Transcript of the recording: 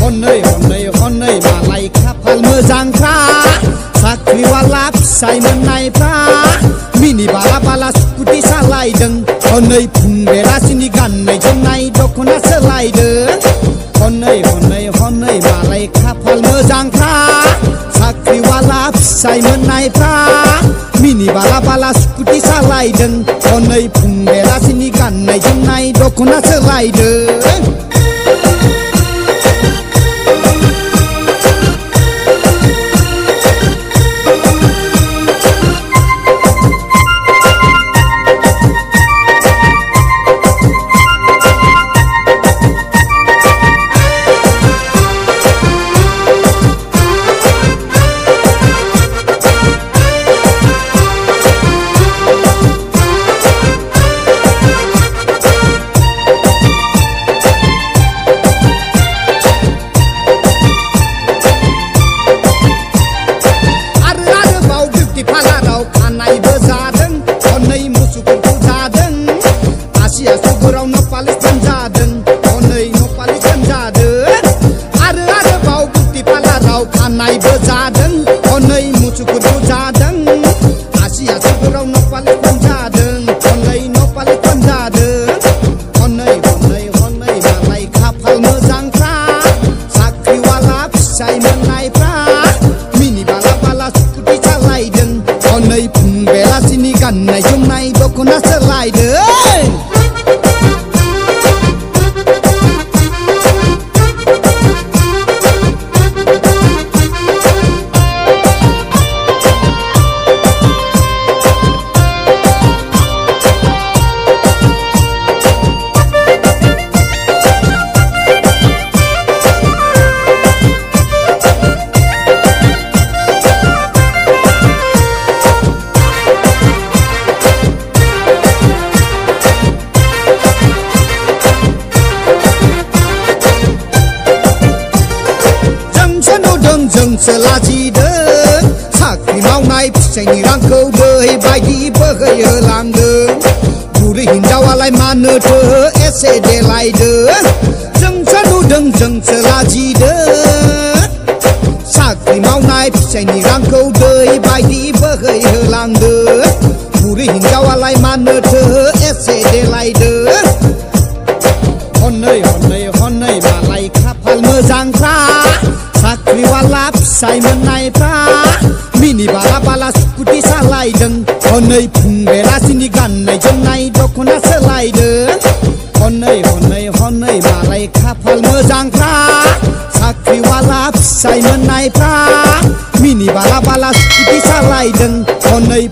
हनै हनै हनै मालाय खाफाल मोजांफ्रा साख्रिवाला फिसाय मोननायफ्रा मिनि बाला बाला स्कुटि सालायदों हनै फुं बेलासिनि गाननाय जोमनाय दख'ना सोलायदों हनै हनै हनै मालाय खाफाल मोजांफ्रा साख्रिवाला फिसाय मोननायफ्रा मिनि बाला बाला स्कुटि सालायदों हनै फुं बेलासिनि गाननाय जोमनाय दख'ना सोलायदों खानायबो जादों हनै मुसुगुरबो जादों आसिया सोगोराव नपालिस जादों हनै नपालिस जादों हनै हनै हनै मालाय खाफाल मोजांफ्रा साख्रिवाला फिसाय मोननायफ्रा मिनि बाला बाला स्कुटि सालायदों हनै फुं बेलासिनि गाननाय जोमनाय दख'ना सोलायदों जोंसो लाजिदों साख्रि मावनाय फिसायनि रांखौ दै बायदि बोहैहोलांदों बुरै हिनजावालाय मानोथो एसे देलायदों जोंसो नुदों जोंसो लाजिदों साख्रि मावनाय फिसायनि रांखौ दै बायदि बोहैहोलांदों बुरै हिनजावालाय मानोथो एसे देलायदों हनै हनै हनै मालाय खाफाल मोजांफ्रा साख्रिवाला फिसाय मोननायफ्रा मिनि बाला बाला स्कुटि सालायदों हनै फुं बेलासिनि गाननाय जोमनाय दख'ना सोलायदों हनै हनै हनै मालाय खाफाल मोजांफ्रा साख्रिवाला फिसाय मोननायफ्रा मिनि बाला बाला स्कुटि सालायदों हनै